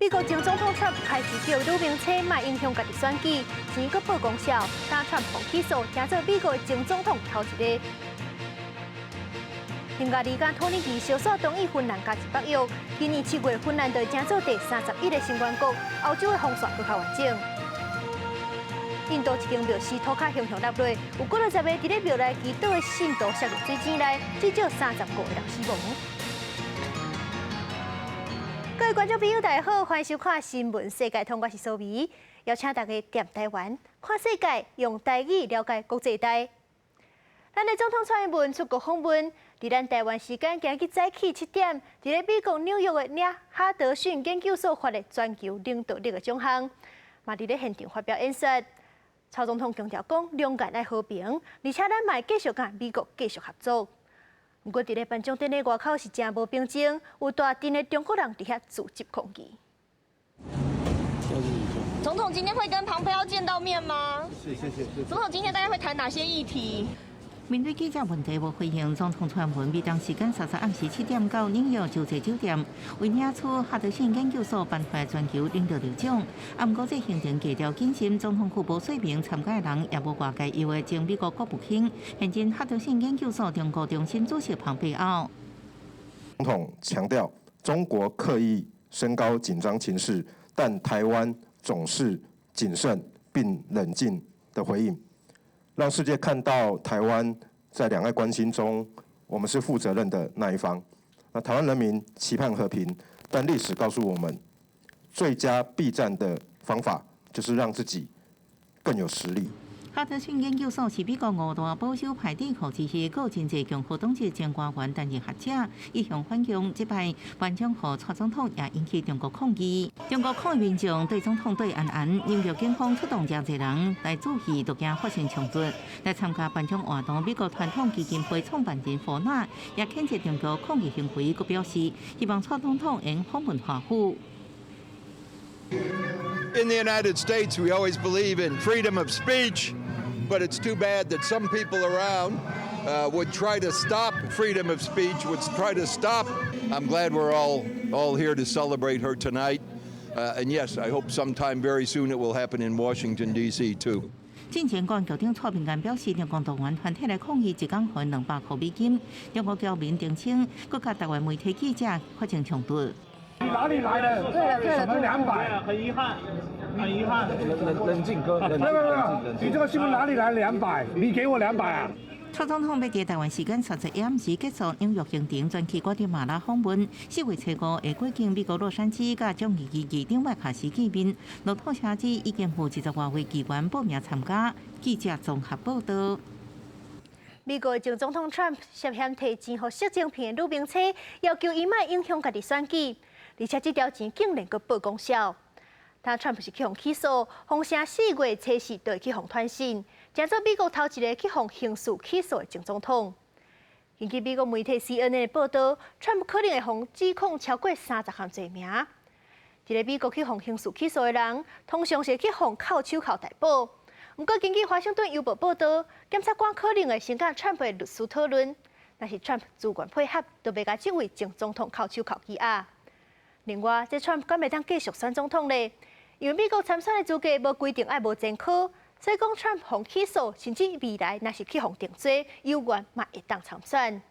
美国前总统 Trump 开始叫女名车卖影响家己选举，钱阁报功效，但 Trump 被起诉，成做美国的前总统头一个。另外，2间土耳其小所同意芬兰加入北约，今年7月芬兰就成做第31个成员国，欧洲的防线更加完整。印度一间庙寺土脚形象落落，有90个伫咧庙内祈祷的信徒摔入水井内，至少30个人死亡。各位观众朋友，大家好，欢迎收看《新闻世界通》，我是苏眉，邀请大家踮台湾看世界，用台语了解国际台。咱的总统蔡英文出国访问，伫咱台湾时间今日早起7点，伫咧美国纽约的领哈德逊研究所发的全球领导力的奖项，嘛伫咧现场发表演说。蔡总统强调讲，两岸爱和平，而且咱嘛继续甲美国继续合作。不过，伫咧颁奖典礼外口是真无平静，有大阵的中国人伫遐组织抗议。总统今天会跟庞培奥见到面吗？是。总统今天大概会谈哪些议题？面对记者问题无回应，总统蔡英文美当时间30暗时7点到纽约就职酒店，为领取哈德逊研究所颁发全球领导力奖。不过，这行程低调谨慎，总统府无说明参加的人，也无外界以为前美国国务卿、现今哈德逊研究所中国中心主席庞培奥。总统强调，中国刻意升高紧张情势，但台湾总是谨慎并冷静的回应。让世界看到台湾在两岸关系中，我们是负责任的那一方。那台湾人民期盼和平，但历史告诉我们，最佳避战的方法就是让自己更有实力。哈德逊研究所是美国5大保守派智库之一，有真济共和党籍前官员担任学者，一向反共。这摆颁奖予蔡总统，也引起中国抗议。中国抗议民众对总统对安，纽约警方出动真济人来注意，都惊发生冲突。来参加颁奖活动，美国传统基金会创办人霍纳也谴责中国抗议行为，佮表示希望蔡总统能访问华府。In the United States, we always believe in freedom of speech, but it's too bad that some people around would try to stop freedom of speech, would try to stop. I'm glad we're all here to celebrate her tonight. And yes, I hope sometime very soon it will happen in Washington, D.C. too. 进前官局长蔡明安表示，中共动员团体来抗议，一天还200块美金。中国侨民澄清，各甲台湾媒体记者发生冲突。你哪里来的？什么200？很遗憾。冷静哥，冷静。你这个新闻哪里来200？你给我200啊！蔡总统要在台湾时间31暗时结束纽约行程，转去瓜地马拉访问。4月初5会过境美国洛杉矶，甲众议院议长麦卡锡见面。路透社指已经有10多位议员报名参加。记者综合报道。美国前总统 Trump 涉嫌提钱予习近平的女名车，要求伊莫影响家己选举，而且这条钱竟然阁报功效。但 Trump 是去互起诉，风声4月初4就会去互传讯，成做美国头一个去互刑事起诉的前总统。根据美国媒体 CNN 的报道 ，Trump 可能会互指控超过30项罪名。一个美国去互刑事起诉的人，通常是去互扣手铐逮捕。不过，根据华盛顿邮报报道，检察官可能会先甲 Trump 的律师讨论，若是 Trump 自愿配合，就袂甲这位前总统扣手铐羁押。另外，这 Trump 敢袂当继续选总统呢？因为美国参选的资格无规定爱无前科，所以讲 Trump 互起诉，甚至未来若是去互定罪，有缘嘛会当参选。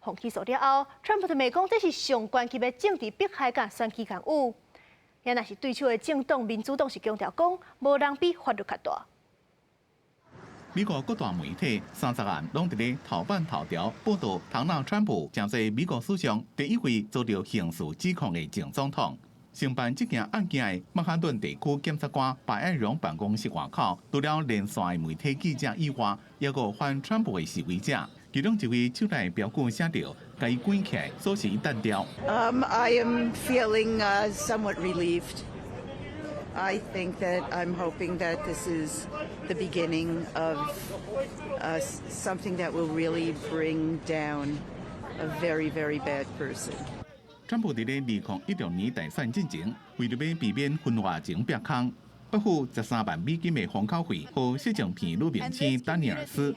互起诉了后 ，Trump 就袂讲这是上关级的政治迫害甲选举干预。也若是对手的政党民主党是强调讲，无人比法律较大。美国各大媒体30案拢伫咧头版头条报道，唐纳川普将做美国史上第一位遭到刑事指控的前总统。承办这件案件的曼哈顿地区检察官白爱荣办公室外口，除了连线的媒体记者以外，也有反川普的示威者。其中一位手内标语写着“该关起来，锁匙单调”。I am feeling somewhat relieved. I think that I'm hoping that this is the beginning of something that will really bring down a very, very bad person. 川普伫咧2016年大选进前，为了要避免婚外情曝空，拨付13万美金的封口费，予习近平女明星丹尼尔斯。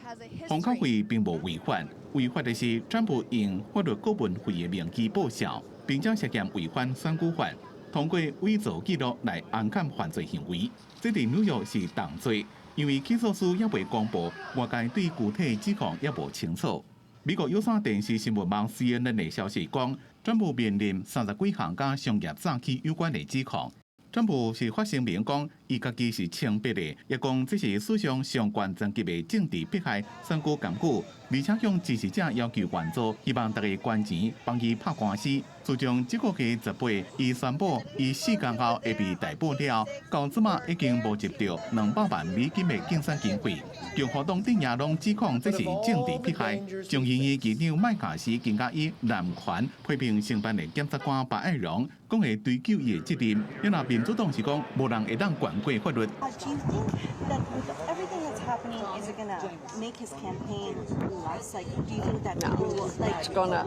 封口费并无违法，违法的是川普用法律顾问费的名义报销，并且涉嫌违反选举法。通过伪造记录来暗砍犯罪行为。这伫纽约是重罪，因为起诉书也未公布，外界对具体指控也无清楚。美国有线电视新闻网 CNN 的消息讲，川普面临30几项甲商业诈欺有关的指控。川普是发声明讲，伊家己是清白的，也讲这是史上上悬层级的政治迫害，身高艰苦，而且向支持者要求援助，希望大家捐钱帮伊拍官司。自从这个月18，伊宣布伊4天后会被逮捕了，到即马已经募集到200万美金的竞选经费。共和党镇也拢指控这是政治迫害。众议院议长麦卡锡更加以滥权批评承办的检察官白爱荣，讲会追究伊的责任。因为民主党是讲无人会当越过法律。Do you think that with everything that's happening, is it gonna make his campaign less? Like, do you think that people will, like, It's gonna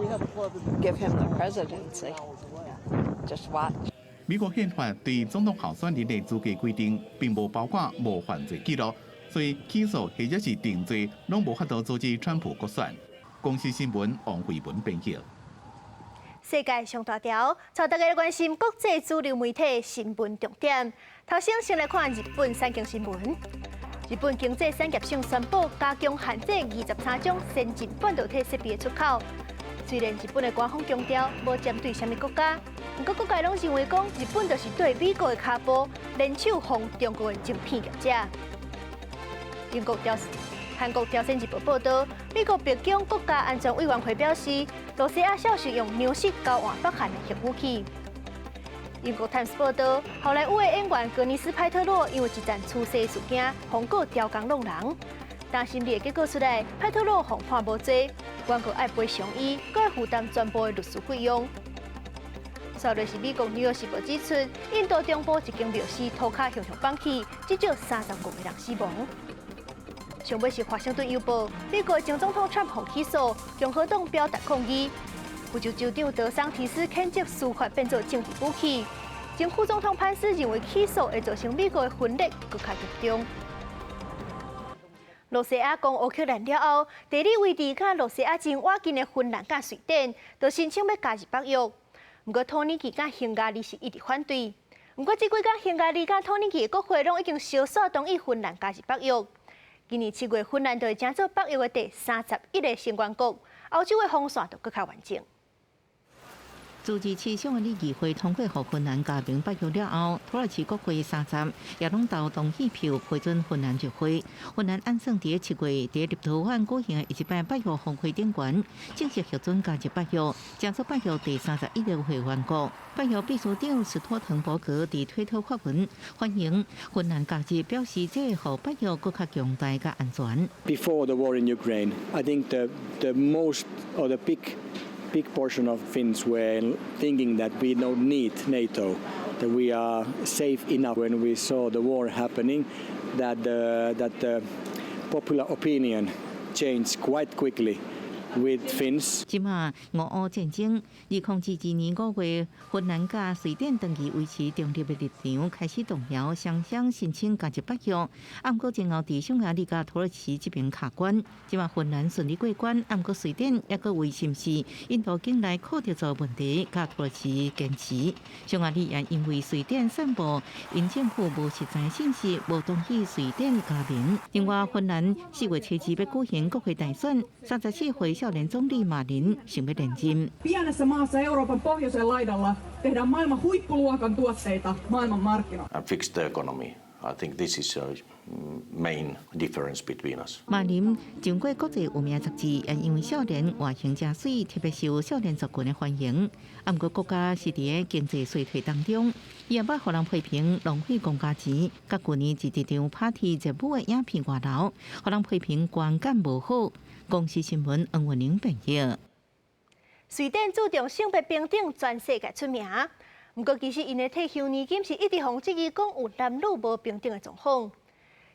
give him the presidency? Just watch. 美国宪法对总统候选人的资格规定，并无包括无犯罪记录，所以起诉或者是定罪，拢无法度阻止川普国选。公司新闻王慧文编辑。世界上大条，带大家来关心国际主流媒体新闻重点。头先来看日本产经新闻。日本经济产业省宣布加强限制23种先进半导体设备的出口。虽然日本的官方强调无针对什么国家，不过各界拢认为讲日本就是对美国的脚步，联手防中国的晶片业者。韩国朝鲜日报报道，美国白宫国家安全委员会表示，罗西亚小心用牛式交换北韩的核武器。英国 Times 报道，好莱坞的演员格尼斯派特洛因为一件出事事件，控告调工弄人。但审理的结果出来，派特洛被判无罪，原告要赔偿伊，佮要负担全部的律师费用。稍后是美国《纽约时报》指出，印度中部一间庙寺涂骹向放弃，至少35个人死亡。上尾是华盛顿邮报，美国前总统川普起诉，共和党表达抗议。福州州长德桑提斯谴责司法变作政治武器。前副总统潘斯认为起诉会造成美国的分裂更加严重。罗西亚讲乌克兰了后，地理位置甲罗西亚真瓦近的芬兰甲瑞典，都申请要加入北约。不过土耳其甲匈牙利是一直反对。不过这几天匈牙利甲土耳其的国会拢已经小数同意芬兰加入北约。今年7月，芬兰就会成做北约的第31个成员国，欧洲的防线就更加完整。自2017匈牙利议会通过，互芬兰加盟北约了后，土耳其国会30也拢投同意票批准芬兰入会。芬兰按算伫7月伫立陶宛举行的一摆北约峰会顶悬，正式核准加入北约，成做北约第31个会员国。北约秘书长斯托滕伯格伫推特发文欢迎芬兰加入，表示这会互北约更加强大甲安全。Before the war in Ukraine, I think the most or the big portion of Finns were thinking that we don't need NATO, that we are safe enough. When we saw the war happening, that the popular opinion changed quite quickly with Finns. 即马俄乌战争，2022年5月，芬兰甲瑞典长期维持中立的立场，开始动摇，双双申请加入北约。不过前后伫匈牙利甲土耳其这边卡关，即马芬兰顺利过关，不过瑞典也搁为是毋是印度境内靠着做问题，甲土耳其坚持。匈牙利也因为瑞典散布因政府无实在信息，无同意瑞典加盟。另外，芬兰4月7日要举行国会大选，34岁少年总理马林想要连任。Pienessä maassa Euroopan pohjoisella laidalla tehdään maailman huippuluokan tuotteita maailmanmarkkinoilla. And fix the economy. I think this is a main difference between us. 马林经过国际有名杂志，也因为少年外形正水，特别受少年族群的欢迎。不过国家是伫经济衰退当中，伊也捌互人批评浪费公家钱。甲去年一场 party 热舞的影片外流，互人批评观感无好。公司新闻黄文玲编译。瑞典注重性别平等，全世界出名。不过，其实因的退休年金是一直防质疑讲有男女无平等的状况。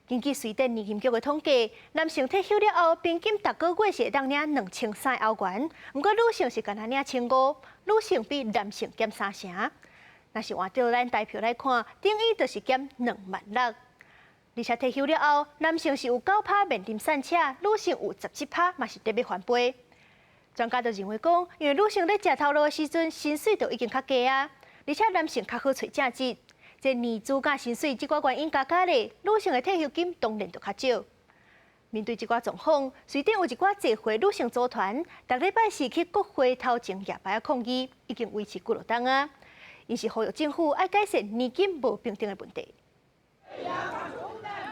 根据瑞典年金局的统计，男性退休了后，平均逐个月是会当领2300欧元，不过女性是干那领1500，女性比男性减3成。若是换到咱台票来看，等于就是减26000。而且退休了后，男性是有9%面临散车，女性有17%嘛是得要翻倍。专家就认为讲，因为女性在食头路的时阵，薪水就已经较低啊。而且男性较好找正职。这年资甲薪水这寡原因加加咧，女性的退休金当然就较少。面对这寡状况，瑞典有一寡集会女性组团，逐礼拜四去国会头前夜排抗议，已经维持几落冬啊。因是呼吁政府要改善年金无平等的问题。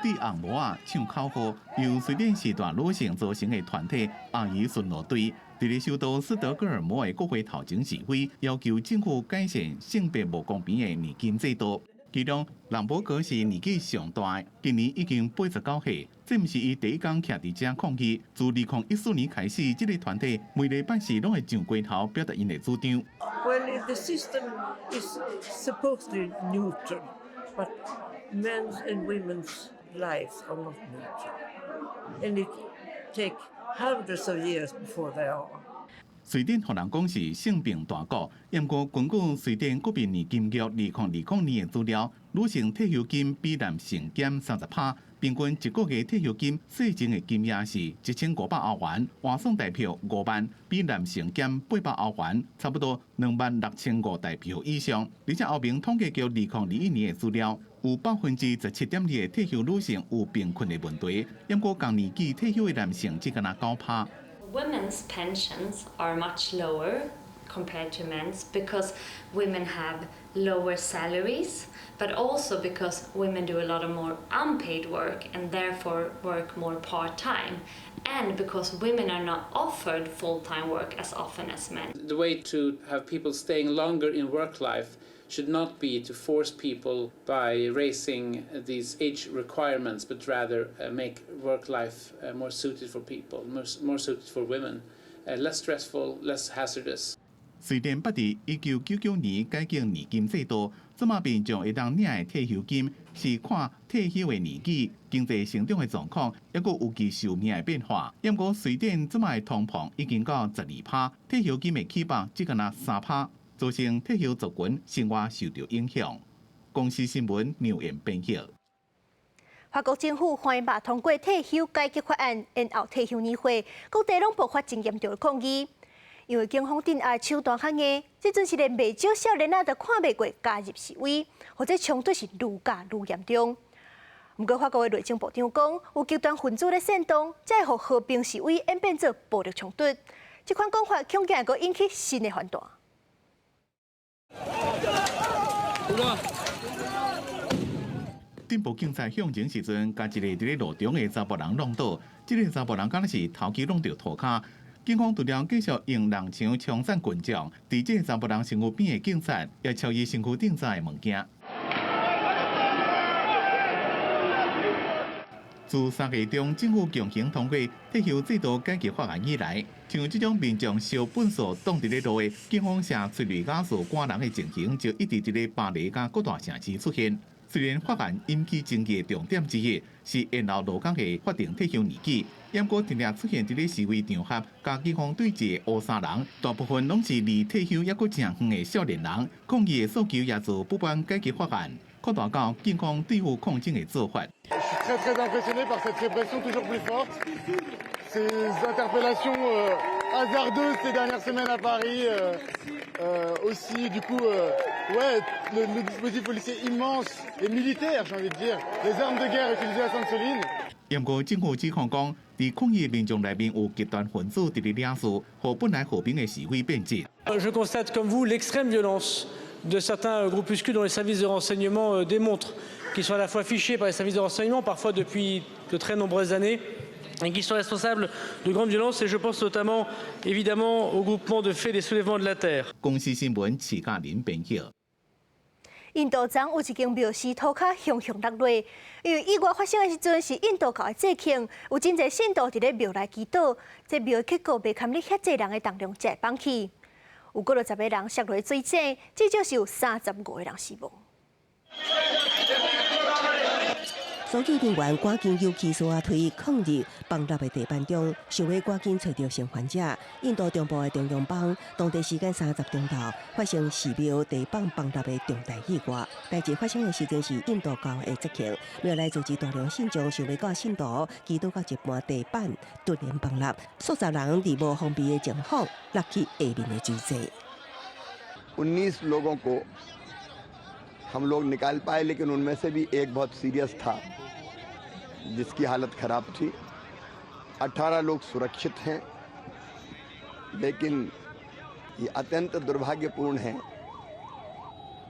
伫红帽啊唱口号，由瑞典时代女性组成的团体阿姨巡逻队，伫咧首都斯德哥尔摩的国会头前示威，要求政府改善性别无公平的年金制度。其中，兰博格是年纪上大，今年已经89岁。这毋是伊第一天徛伫遮抗议。自2014年开始，这个团体每礼拜四拢会上街头表达因的主张。Well, the system is supposedly neutral, but men's and women's lives are not neutral, and it takes hundreds of years before they are. 瑞典互人讲是性病大国，不过根据瑞典国民年金局2020年的资料，女性退休金比男性减30%，平均一个月退休金税前的金额是1500欧元，换算台票5万，比男性减800欧元，差不多26500台票以上。而且后面统计局2021年的资料，有17.2%的退休女性有贫困的问题，不过同年纪退休的男性只敢拿9%。Women's pensions are much lower compared to men's because women have lower salaries, but also because women do a lot of more unpaid work and therefore work more part-time, and because women are not offered full-time work as often as men. The way to have people staying longer in work life should not be to force people by raising these age requirements, but rather make work life more suited for people, more suited for women, less stressful, less hazardous. 瑞典捌伫1999年改进年金制度，这么民众会当领的退休金是看退休的年纪、经济成长的状况，抑佫有其寿命的变化。不过瑞典这么的通膨已经到12%，退休金的起码只敢拿3%。造成退休族群生活受到影响。公司新闻牛延编辑。法国政府欢迎把通过退休改革法案，延后退休年会，各地拢爆发真严重的抗议。因为警方镇压手段较硬，这阵是连未少少年仔都看袂过加入示威，或者冲突是愈加愈严重。不过法国的内政部长讲，有极端分子咧煽动，才会和平示威演变做暴力冲突。这款讲法恐惊会引起新的反弹。顶部警察向前时阵，甲一个伫咧路中的查甫人弄倒，这个查甫人敢若是头壳弄到涂骹。警方除了继续用人枪枪散群众，伫这个查甫人身躯边的警察也抄伊身躯顶载的物件。自3月中政府强行通过退休制度改革法案以来，像这种民众烧粪扫挡伫咧路的，警方下催泪瓦斯赶人的情形，就一直伫咧巴黎甲各大城市出现。虽然法案引起争议的重点之一是延后劳工的法定退休年纪，不过常常出现伫咧示威场合，甲警方对峙的乌衫人，大部分拢是离退休抑佫正远的少年人。抗议的诉求也自不办改革法案，扩大到警方对付抗争的做法。Je suis très impressionné par cette répression toujours plus forte, ces interpellations hasardeuses ces dernières semaines à Paris, aussi du coup, ouais, le dispositif policier immense et militaire, j'ai envie de dire, les armes de guerre utilisées à Sainte-Soline. 不过政府指控讲，伫抗议的民众内面有极端分子伫咧惹事，和本来和平的示威变质。Je constate comme vous l'extrême violence de certains groupuscules dont les services de renseignement démontrent qu'ils sont à la fois fichés par les services de renseignement, parfois depuis de très nombreuses années, et qui sont responsables de grandes violences. Et je pense notamment, évidemment, au groupement de faits des soulèvements de la terre. 公司新闻徐嘉玲编辑。印度昨有一间庙寺涂骹熊熊落落，因为意外发生的时阵是印度教的节庆，有真侪信徒伫咧庙内祈祷，这庙的结果袂堪你遐济人的当中才会放弃。有过了10个人摔落水井，至少是有35个人死亡。搜救人员赶紧由起所推抗日崩塌的地板中，想要赶紧找到生还者。印度中部的中央邦，当地时间30钟头发生寺庙地板崩塌的重大意外。代志发生的时阵是印度教的节庆，庙内组织大量信众想要到信徒祈祷到一半地板突然崩塌，数十人伫无封闭的情况落去下面的水井。19 लोगों को हम लोग निकाल पाए, लेकिन उनमें से भी एक बहुत सीरियस था जिसकी हालत खराब थी। 18 लोग सुरक्षित हैं, लेकिन ये अत्यंत दुर्भाग्यपूर्ण है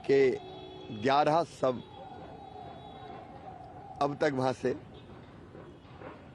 कि 11 शव अब तक वहाँ से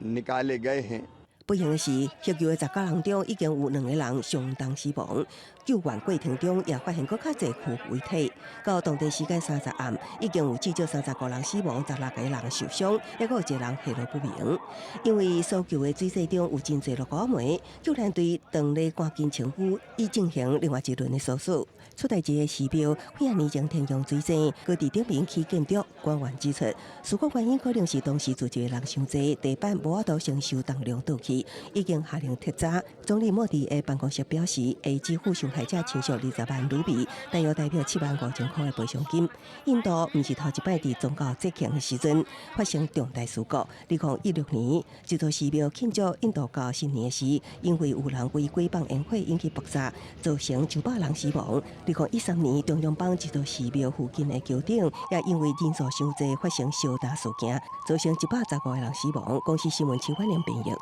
निकाले गए हैं। 不幸的是，获救的19人中已经有2个人相当死亡。救援过程中也发现更较侪躯遗体。到当地时间30暗，已经有至少35人死亡，16个人受伤，还有1个人下落不明。因为所救的水势中有真侪落雨梅，救援队当日赶紧清淤，以进行另外一轮的搜索。出代志的时标，几啊年前天降水灾，各地顶面起建筑，官员指出，事故原因可能是当时聚集的人伤济，地板无法度承受重量倒去，已经下令撤闸。总理莫迪的办公室表示，会支付受害者亲属20万卢比，但又代表7万5千块的赔偿金。印度不是头一摆伫宗教节庆的时阵发生重大事故。2016年，一座寺庙庆祝印度教新年时，因为有人为诽谤宴会引起爆炸，造成900人死亡。2013年，中央邦一座寺庙附近的桥顶也因为人数伤济发生烧炸事件，造成115个人死亡。公司新闻7万人评议。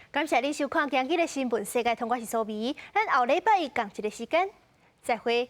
感谢您收看今日的新闻世界，通我是苏美，咱后礼拜一同一个时间再会。